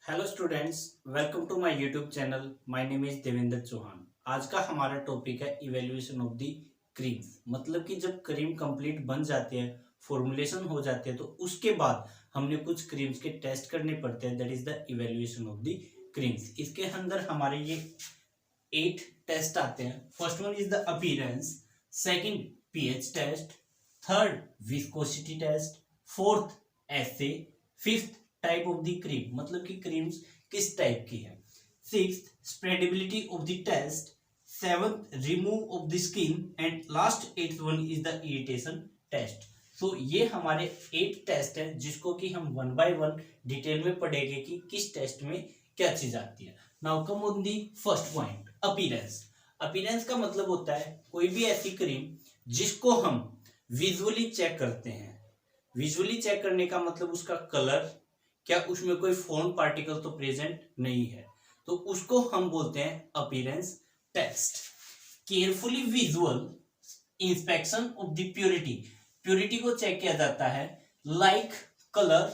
Hello students, welcome to my YouTube channel. My name is Devendra Chauhan. आज का हमारा topic है इवेल्युएशन ऑफ द क्रीम्स। मतलब कि जब क्रीम कंप्लीट बन जाती है, फॉर्मुलेशन हो जाती है, तो उसके बाद हमने कुछ क्रीम्स के टेस्ट करने पड़ते हैं। That is the evaluation of the creams. इसके अंदर हमारे ये 8 टेस्ट आते हैं। First one is the appearance, second pH test, third viscosity test, fourth assay, fifth type of the cream, मतलब कि क्रीम्स किस टाइप की है, sixth spreadability of the test, seventh remove of the skin and last eighth one is the irritation test. So ये हमारे 8 test है जिसको कि हम वन बाय वन डिटेल में पढ़ेंगे कि किस टेस्ट में क्या चीज आती है। Now come on the first point, appearance. Appearance का मतलब होता है कोई भी ऐसी क्रीम जिसको हम विजुअली चेक करते हैं। विजुअली चेक करने का मतलब उसका कलर, क्या उसमें कोई फॉर्म पार्टिकल तो प्रेजेंट नहीं है, तो उसको हम बोलते हैं appearance test. Carefully visual inspection of the purity, purity को चेक किया जाता है। लाइक कलर,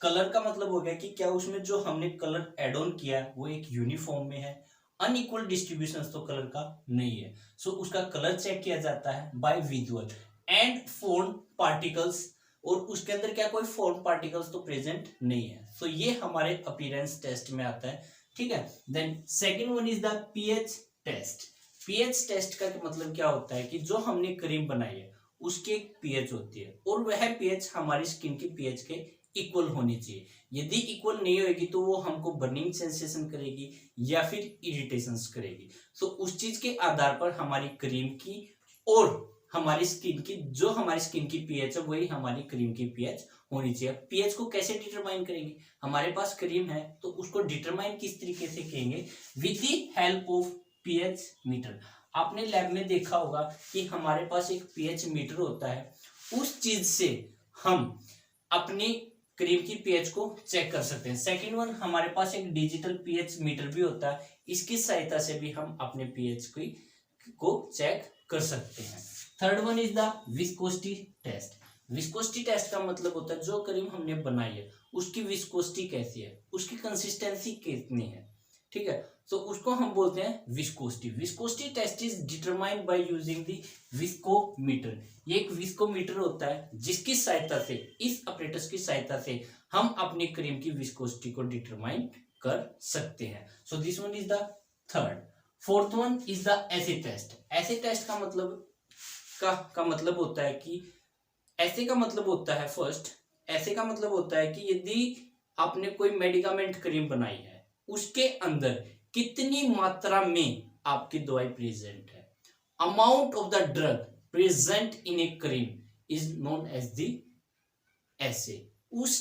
कलर का मतलब हो गया कि क्या उसमें जो हमने कलर एड ऑन किया है वो एक यूनिफॉर्म में है। अनइक्वल डिस्ट्रीब्यूशन तो कलर का नहीं है, सो उसका कलर चेक किया जाता है by visual. And form particles, और उसके अंदर क्या कोई फॉर्म पार्टिकल्स तो प्रेजेंट नहीं है। सो ये हमारे अपीयरेंस टेस्ट में आता है। ठीक है, then second one is the pH test. PH test का मतलब क्या होता है कि जो हमने क्रीम बनाई है उसकी एक पीएच होती है, और वह पीएच हमारी स्किन की पीएच के इक्वल होनी चाहिए। यदि इक्वल नहीं होगी तो वो हमको बर्निंग सेंसेशन करेगी या फिर इरिटेशंस करेगी। सो उस चीज के आधार पर हमारी क्रीम की और हमारी स्किन की, जो हमारी स्किन की पीएच है वही हमारी क्रीम की पीएच होनी चाहिए। पीएच को कैसे डिटरमाइन करेंगे? हमारे पास क्रीम है तो उसको डिटरमाइन किस तरीके से करेंगे? With the help of pH meter. आपने लैब में देखा होगा कि हमारे पास एक पीएच मीटर होता है, उस चीज से हम अपनी क्रीम की पीएच को चेक कर सकते हैं। सेकंड वन, हमारे पास एक डिजिटल पीएच मीटर भी होता है, इसकी सहायता से भी हम अपने पीएच को चेक कर सकते हैं। Third one is the viscosity test. Viscosity test का मतलब होता है जो क्रीम हमने बनाई है उसकी विस्कोसिटी कैसी है, उसकी कंसिस्टेंसी कितनी है। ठीक है, तो उसको हम बोलते हैं viscosity. Viscosity test is determined by using the viscometer. ये एक विस्कोमीटर होता है जिसकी सहायता से, इस अपरेटस की सहायता से हम अपनी क्रीम की विस्कोसिटी को डिटरमाइन कर सकते हैं। So this one is the third. Fourth one is the acid test. Acid test का मतलब का मतलब होता है कि ऐसे का मतलब होता है, फर्स्ट ऐसे का मतलब होता है कि यदि आपने कोई मेडिकामेंट क्रीम बनाई है उसके अंदर कितनी मात्रा में आपकी दवाई प्रेजेंट है। Amount of the drug present in a cream is known as the assay. उस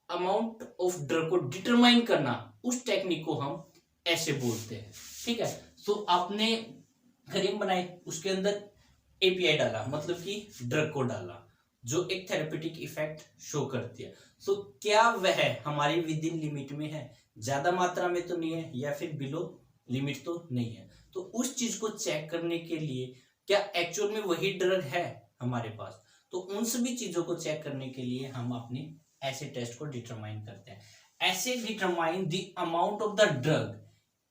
अमाउंट ऑफ ड्रग को डिटरमाइन करना, उस टेक्निक को हम ऐसे बोलते हैं। ठीक है, तो आपने क्रीम बनाई, उसके अंदर एपीआई डाला, मतलब कि ड्रग को डाला जो एक थेरेपेटिक इफेक्ट शो करती है। सो क्या वह हमारी विद इन लिमिट में है, ज्यादा मात्रा में तो नहीं है, या फिर बिलो लिमिट तो नहीं है। तो उस चीज को चेक करने के लिए क्या एक्चुअल में वही ड्रग है हमारे पास, तो उन सभी चीजों को चेक करने के लिए हम अपने ऐसे टेस्ट को डिटरमाइन करते हैं। ऐसे determine the amount of the drug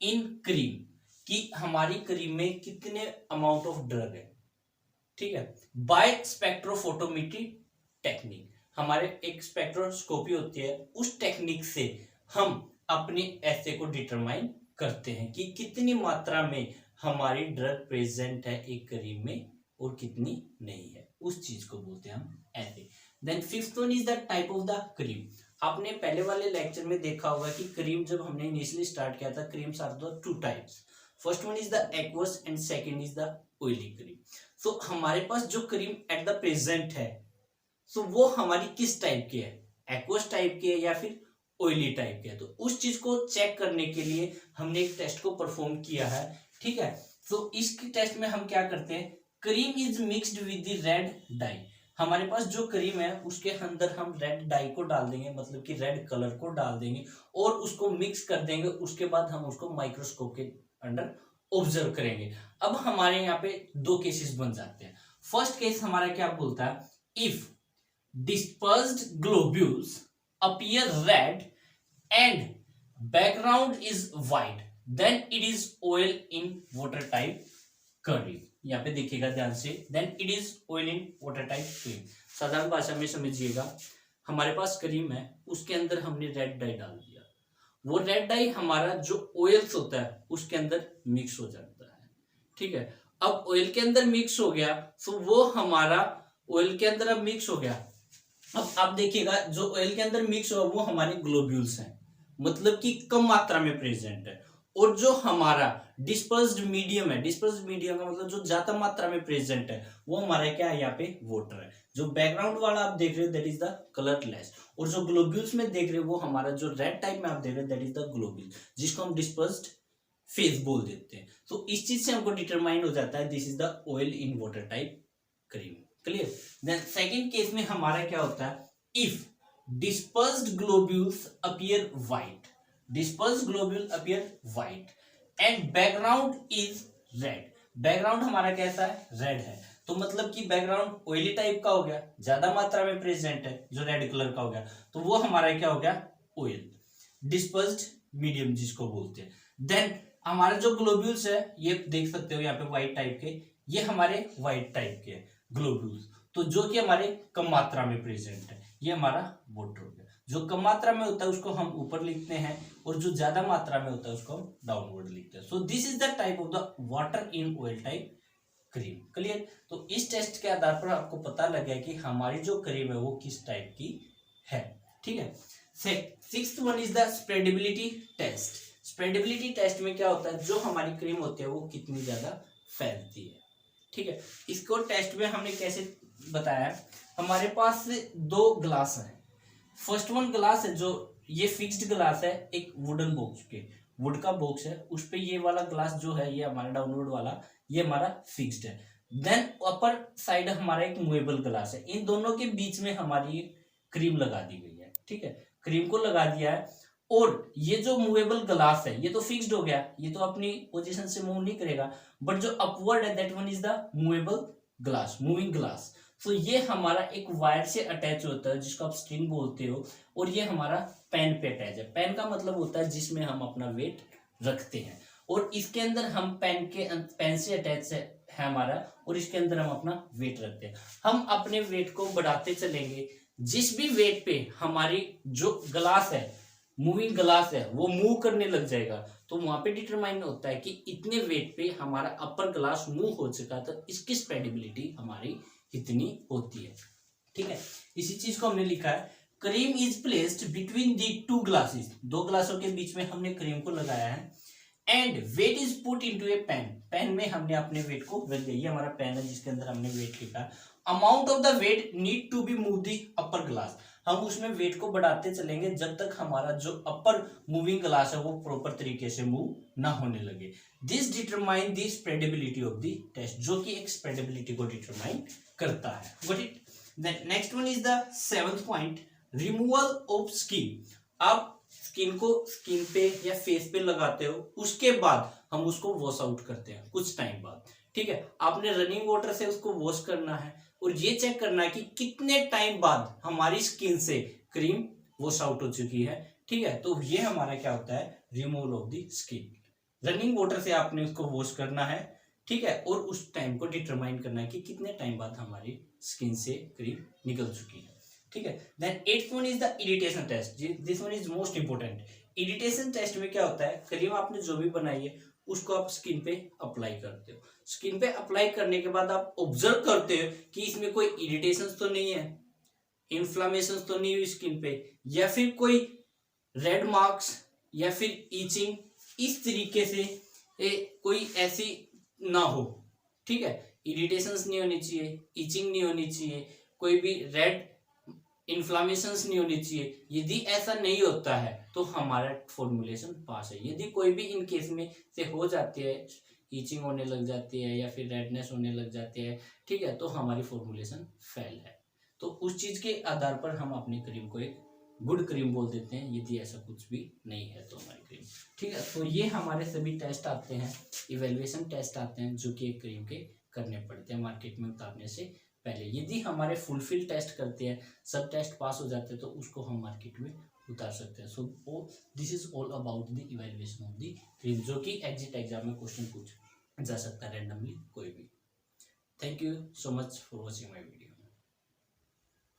in cream, कि हमारी क्रीम में कितने अमाउंट ऑफ ड्रग है। ठीक है, बाय स्पेक्ट्रोफोटोमेट्री टेक्निक, हमारे एक स्पेक्ट्रोस्कोपी होती है, उस टेक्निक से हम अपने ऐसे को डिटरमाइन करते हैं कि कितनी मात्रा में हमारी ड्रग प्रेजेंट है एक क्रीम में और कितनी नहीं है, उस चीज को बोलते हैं हम assay. Then fifth one is the type of the cream. आपने पहले वाले लेक्चर में देखा होगा कि क्रीम जब हमने इनिशियली स्टार्ट किया था, creams are the two types. First one is the aqueous and second is the oily cream. So हमारे पास जो क्रीम एट द प्रेजेंट है, सो वो हमारी किस टाइप की है, एक्वस टाइप की है या फिर ऑयली टाइप की है। तो उस चीज को चेक करने के लिए हमने एक टेस्ट को परफॉर्म किया है। ठीक है, तो इस टेस्ट में हम क्या करते हैं, cream is mixed with the red dye. हमारे पास जो क्रीम है उसके अंदर हम रेड डाई को डाल देंगे, मतलब कि रेड कलर को डाल देंगे और उसको मिक्स कर देंगे। उसके बाद हम उसको माइक्रोस्कोप के अंडर ऑब्जर्व करेंगे। अब हमारे यहाँ पे दो केसेस बन जाते हैं। फर्स्ट केस हमारा क्या बोलता है, if dispersed globules appear red and background is white then it is oil in water type cream. यहाँ पे देखिएगा ध्यान से, then it is oil in water type cream. साधारण भाषा में समझिएगा, हमारे पास क्रीम है, उसके अंदर हमने रेड डाई डाल दिया, वो रेड डाई हमारा जो ऑयल्स होता है उसके अंदर मिक्स हो जाता है। ठीक है, अब ऑयल के अंदर मिक्स हो गया, तो वो हमारा ऑयल के अंदर अब मिक्स हो गया। अब आप देखिएगा जो ऑयल के अंदर मिक्स हुआ वो हमारे ग्लोब्यूल्स हैं, मतलब कि कम मात्रा में प्रेजेंट है। और जो हमारा डिस्पर्स्ड मीडियम है, डिस्पर्स्ड मीडियम का मतलब जो ज्यादा मात्रा में प्रेजेंट है, वो हमारा क्या है, यहाँ पे वाटर है। जो बैकग्राउंड वाला आप देख रहे हो दैट इज द कलरलेस, और जो ग्लोब्यूल्स में देख रहे हो वो हमारा जो रेड टाइप में आप देख रहे हो दैट इज द ग्लोब्यूल, जिसको हम डिस्पर्स्ड फेज बोल देते हैं। तो इस चीज से हमको डिटरमाइन हो जाता है this is the oil in water type cream. Clear. Then second case में हमारा क्या होता है, if dispersed globules appear white, dispersed globule appear white and background is red, background हमारा कैसा है, रेड है, तो मतलब कि बैकग्राउंड ऑयली टाइप का हो गया, ज्यादा मात्रा में प्रेजेंट है, जो रेड कलर का हो गया, तो वो हमारा क्या हो गया, ऑयल। डिस्पर्स्ड मीडियम जिसको बोलते हैं। देन हमारे जो ग्लोब्यूल्स है, ये देख सकते हो यहाँ पे व्हाइट टाइप के, ये हमारे व्हाइट टाइप के ग्लोब्यूल्स, तो जो कि हमारे कम मात्रा में प्रेजेंट है, ये हमारा वाटर हो गया। जो कम मात्रा में होता है उसको हम ऊपर लिखते हैं, और जो ज्यादा मात्रा में होता है उसको हम डाउनवर्ड लिखते हैं। So this is the type of the water in oil type cream. Clear. तो इस टेस्ट के आधार पर आपको पता लग गया कि हमारी जो क्रीम है वो किस टाइप की है। ठीक है। Sixth one is the spreadability test. Spreadability test में क्या होता है, जो हमारी क्रीम होती है वो कितनी ज्यादा फैलती है। ठीक है, इसको टेस्ट में हमने कैसे बताया, हमारे पास दो ग्लास है। फर्स्ट वन ग्लास है जो ये फिक्स्ड ग्लास है, एक वुडन बॉक्स के, वुड का बॉक्स है, उस पे ये वाला ग्लास जो है ये हमारा डाउनवर्ड वाला, ये हमारा फिक्स्ड है। देन अपर साइड हमारा एक मूवेबल ग्लास है, इन दोनों के बीच में हमारी क्रीम लगा दी गई है। ठीक है, क्रीम को लगा दिया है, और ये जो मूवेबल ग्लास है ये तो फिक्स्ड हो गया, ये तो अपनी पोजीशन से मूव नहीं करेगा, बट जो अपवर्ड है that one is the movable glass, moving glass. तो ये हमारा एक वायर से अटैच होता है जिसको आप स्ट्रिंग बोलते हो, और ये हमारा पेन पे अटैच है। पेन का मतलब होता है जिसमें हम अपना वेट रखते हैं, और इसके अंदर हम पेन से अटैच है हमारा, और इसके अंदर हम अपना वेट रखते हैं। हम अपने वेट को बढ़ाते चलेंगे, जिस भी वेट पे हमारी जो ग्लास है, मूविंग ग्लास है, वो मूव करने लग जाएगा, तो वहां पे डिटरमाइन होता है कि इतने वेट पे हमारा अपर ग्लास मूव हो चुका, तो इसकी स्प्रेडेबिलिटी हमारी इतनी होती है। ठीक है, इसी चीज को हमने लिखा है, cream is placed between the two glasses, दो ग्लासों के बीच में हमने क्रीम को लगाया है, and weight is put into a pan, pan में हमने अपने वेट को रख दिया, ये हमारा पेन है जिसके अंदर हमने वेट लिखा। Amount of the weight need to be move the upper glass, हम उसमें वेट को बढ़ाते चलेंगे जब तक हमारा जो अपर मूविंग ग्लास है वो प्रॉपर तरीके से मूव ना होने लगे। This determine the spreadability of the test, जो कि एक स्प्रेडेबिलिटी को डिटरमाइन करता है। Got it. Then next one is the seventh point, removal of skin. आप स्किन को स्किन पे या फेस पे लगाते हो, उसके बाद हम उसको वॉश आउट करते हैं कुछ टाइम बाद। ठीक है, आपने रनिंग वाटर से उसको वॉश करना है, और ये चेक करना है कि कितने टाइम बाद हमारी स्किन से क्रीम वॉश आउट हो चुकी है। ठीक है, तो ये हमारा क्या होता है, removal of the skin. Running water से आपने उसको वॉश करना है, ठीक है, और उस टाइम को डिटरमाइन करना है कि कितने टाइम बाद हमारी स्किन से क्रीम निकल चुकी है। ठीक है। Then eighth one is the irritation test, this one is most important. Irritation test में क्या होता है, क्रीम आपने जो भी बनाई है उसको आप स्किन पे अप्लाई करते हो, स्किन पे अप्लाई करने के बाद आप ऑब्जर्व करते हो कि इसमें कोई इरिटेशन तो नहीं है, इन्फ्लामेशन तो नहीं हुई स्किन पे, या फिर कोई रेड मार्क्स या फिर ईचिंग, इस तरीके से कोई ऐसी ना हो। ठीक है, इरिटेशंस नहीं होनी चाहिए, ईचिंग नहीं होनी चाहिए, कोई भी रेड इन्फ्लामेशंस नहीं होनी चाहिए। यदि ऐसा नहीं होता है तो हमारा फॉर्मुलेशन पास है। यदि कोई भी इन केस में से हो जाती है, ईचिंग होने लग जाती है या फिर रेडनेस होने लग जाती है, ठीक है, तो हमारी फॉर्मुलेशन फेल है। तो उस चीज के आधार पर हम अपनी क्रीम को एक गुड क्रीम बोल देते हैं, यदि ऐसा कुछ भी नहीं है तो हमारी क्रीम। ठीक है, तो ये हमारे सभी टेस्ट आते हैं, इवेल्युएशन टेस्ट आते हैं, जो कि एक क्रीम के करने पड़ते हैं मार्केट में उतारने से पहले। यदि हमारे फुलफिल टेस्ट करते हैं, सब टेस्ट पास हो जाते हैं, तो उसको हम मार्केट में उतार सकते हैं। So this is all about the evaluation of the cream, जो कि एग्जिट एग्जाम में क्वेश्चन पूछ जा सकता है रैंडमली कोई भी। Thank you so much for watching my video.